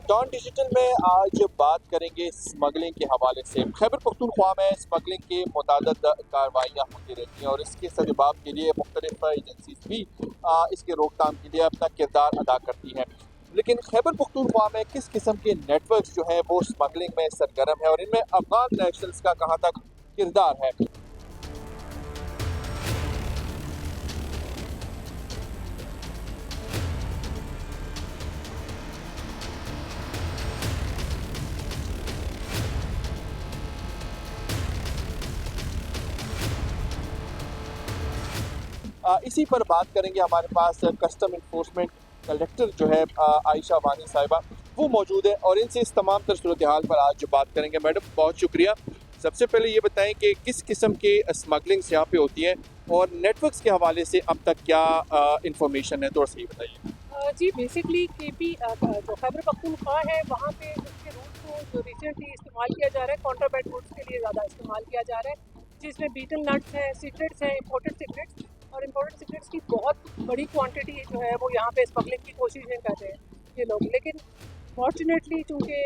Don digital में आज बात करेंगे स्मगलिंग के हवाले से। खैबर पख्तूनख्वा में स्मगलिंग की मुतादद कार्रवाइयाँ होती रहती हैं और इसके सजवाब के लिए मुख्तलिफ एजेंसीज भी इसके रोकथाम के लिए अपना किरदार अदा करती हैं। लेकिन खैबर पख्तूनख्वा में किस किस्म के नेटवर्क जो हैं वो स्मगलिंग में सरगर्म है और इनमें अफगान नेशनल्स का कहाँ तक किरदार है। इसी पर बात करेंगे। हमारे पास कस्टम इन्फोर्समेंट कलेक्टर जो है आयशा वानी साहिबा वो मौजूद है और इनसे इस तमाम तर सूरत हाल पर आज बात करेंगे। मैडम बहुत शुक्रिया। सबसे पहले ये बताएं कि किस किस्म के स्मगलिंग्स यहाँ पे होती हैं और नेटवर्क्स के हवाले से अब तक क्या इंफॉर्मेशन है, थोड़ा सा ये बताइए। जी बेसिकली केपी जो खैबर पख्तूनख्वा है वहाँ पे उसके रूट को जो रिसेंटली इस्तेमाल किया जा रहा है कॉन्ट्राबैंड गुड्स के लिए ज़्यादा इस्तेमाल किया जा रहा है, जिसमें बीटल नट्स हैं, सिगरेट्स हैं, इम्पोर्टेड सिगरेट्स और इम्पोर्टेड सिगरेट्स की बहुत बड़ी क्वांटिटी जो है वो यहाँ पे स्मगलिंग की कोशिशें कर रहे हैं ये लोग। लेकिन फॉर्चुनेटली चूँकि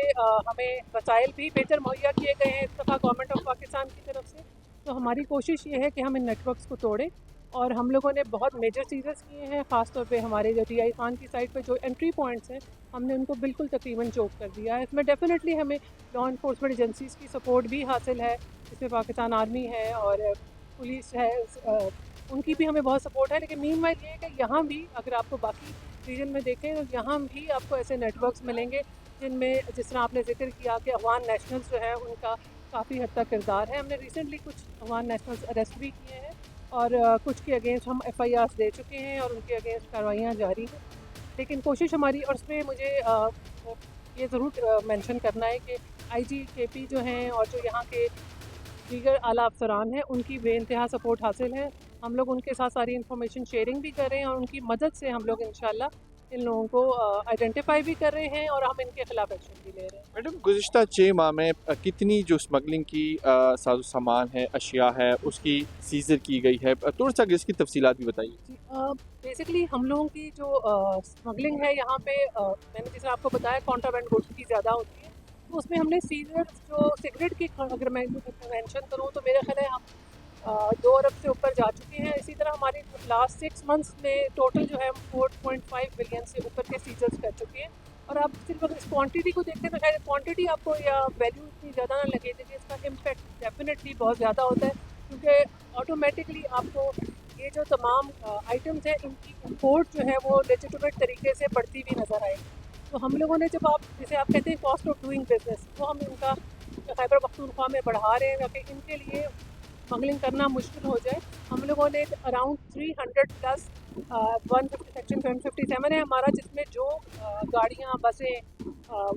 हमें वसाइल भी बेहतर मुहैया किए गए हैं इस दफ़ा गवर्नमेंट ऑफ पाकिस्तान की तरफ से, तो हमारी कोशिश ये है कि हम इन नेटवर्क्स को तोड़ें। और हम लोगों ने बहुत मेजर सीजर्स किए हैं, ख़ासतौर पे हमारे जो टीआई खान की साइड पे जो एंट्री पॉइंट्स हैं हमने उनको बिल्कुल तकरीबन चोक कर दिया है। इसमें डेफिनेटली हमें लॉ इन्फोर्समेंट एजेंसीज़ की सपोर्ट भी हासिल है, इसमें पाकिस्तान आर्मी है और पुलिस है, उनकी भी हमें बहुत सपोर्ट है। लेकिन मीनवाइल ये है कि यहाँ भी अगर आपको बाकी रीजन में देखें तो यहाँ भी आपको ऐसे नेटवर्क्स मिलेंगे जिनमें जिस तरह आपने जिक्र किया कि अफगान नेशनल्स जो है उनका काफ़ी हद तक किरदार है। हमने रिसेंटली कुछ अफगान नेशनल्स अरेस्ट भी किए हैं और कुछ के अगेंस्ट हम FIRs दे चुके हैं और उनके अगेंस्ट कार्रवाइयाँ जारी हैं। लेकिन कोशिश हमारी, और उसमें मुझे ये ज़रूर मेंशन करना है कि IG KP जो हैं और जो यहाँ के दीगर आला अफसरान हैं उनकी बेइंतहा सपोर्ट हासिल है। हम लोग उनके साथ सारी इन्फॉर्मेशन शेयरिंग भी कर रहे हैं और उनकी मदद से हम लोग इंशाल्लाह इन लोगों को आइडेंटिफाई भी कर रहे हैं और हम इनके खिलाफ एक्शन भी ले रहे हैं। मैडम गुज़िश्ता 6 माह में कितनी जो स्मगलिंग की साजो सामान है, अशिया है, उसकी सीज़र की गई है, थोड़ा सा इसकी तफसीलात भी बताइए। बेसिकली हम लोगों की जो स्मगलिंग है यहाँ पे मैंने जैसे आपको बताया कॉन्ट्राबैंड गुड्स की ज़्यादा होती है, तो उसमें हमने सीजर जो सिगरेट की अगर मैं मेंशन करूँ तो मेरा ख्याल है हम 2 अरब से ऊपर जा चुके हैं। इसी तरह हमारी लास्ट 6 मंथ्स में टोटल जो है हम 4.5 बिलियन से ऊपर के सीजर्स कर चुके हैं। और आप सिर्फ अगर इस क्वांटिटी को देखते हैं तो शायद क्वांटिटी आपको या वैल्यू इतनी ज़्यादा ना लगे, लेकिन इसका इम्पैक्ट डेफिनेटली बहुत ज़्यादा होता है, क्योंकि ऑटोमेटिकली आपको ये जो तमाम आइटम्स हैं इनकी इम्पोर्ट जो है वो लेजिटिमेट तरीके से बढ़ती हुई नज़र आएगी। तो हम लोगों ने जब आप जैसे आप कहते हैं कॉस्ट ऑफ डूइंग बिजनेस, तो हम इनका खैबर पख्तूनख्वा में बढ़ा रहे हैं ताकि इनके लिए स्मगलिंग करना मुश्किल हो जाए। हम लोगों ने अराउंड 300 प्लस 150 सेक्शन 157 है हमारा, जिसमें जो गाड़ियाँ बसें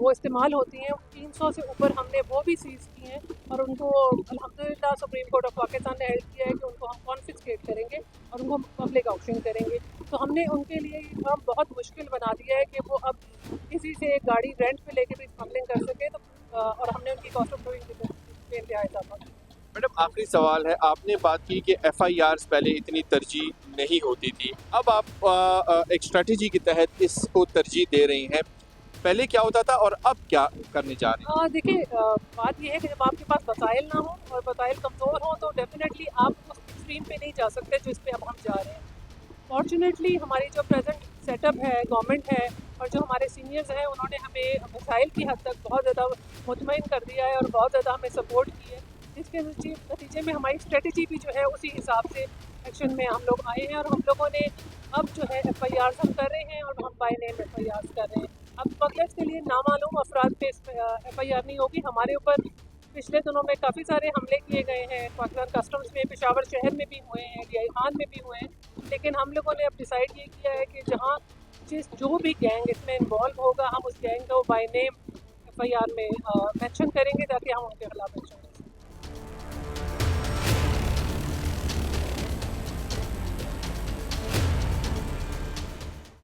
वो इस्तेमाल होती हैं 300 से ऊपर हमने वो भी सीज़ की हैं और उनको अल्हम्दुलिल्लाह सुप्रीम कोर्ट ऑफ पाकिस्तान ने हेल्प किया है कि उनको हम कॉन्फिस्केट करेंगे और उनको पब्लिक ऑक्शन करेंगे। तो हमने उनके लिए ये काम बहुत मुश्किल बना दिया है कि वो अब किसी से एक गाड़ी रेंट पे लेके भी स्मगलिंग कर सके। तो और हमने उनकी कॉस्ट ऑफ डूइंग पे इंतहा इजाफा किया। मैडम आखिरी सवाल है, आपने बात की कि FIRs पहले इतनी तरजीह नहीं होती थी, अब आप एक स्ट्रेटजी के तहत इसको तरजीह दे रही हैं, पहले क्या होता था और अब क्या करने जा रही हैं? देखिए बात यह है कि जब आपके पास वसाइल ना हो और वसाइल कमज़ोर हो तो डेफिनेटली आप उस एक्सट्रीम पे नहीं जा सकते जो इस पे अब हम जा रहे हैं। फॉर्चुनेटली हमारी जो प्रेजेंट सेटअप है, गवर्नमेंट है और जो हमारे सीनियर्स हैं उन्होंने हमें वसाइल की हद तक बहुत ज़्यादा मुतमईन कर दिया है और बहुत ज़्यादा हमें सपोर्ट की है, जिसके नतीजे में हमारी स्ट्रेटजी भी जो है उसी हिसाब से एक्शन में हम लोग आए हैं। और हम लोगों ने अब जो है FIRs हम कर रहे हैं और हम बाय नेम FIRs कर रहे हैं। अब स्मगलर्स के लिए नामालूम अफराद पे FIR नहीं होगी। हमारे ऊपर पिछले दिनों में काफ़ी सारे हमले किए गए हैं, पाकिस्तान कस्टम्स में, पेशावर शहर में भी हुए हैं, DI खान में भी हुए हैं। लेकिन हम लोगों ने अब डिसाइड ये किया है कि जहाँ जो भी गैंग इसमें इन्वॉल्व होगा हम उस गैंग को बाय नेम FIR में मेंशन करेंगे ताकि हम उनके खिलाफ एक्शन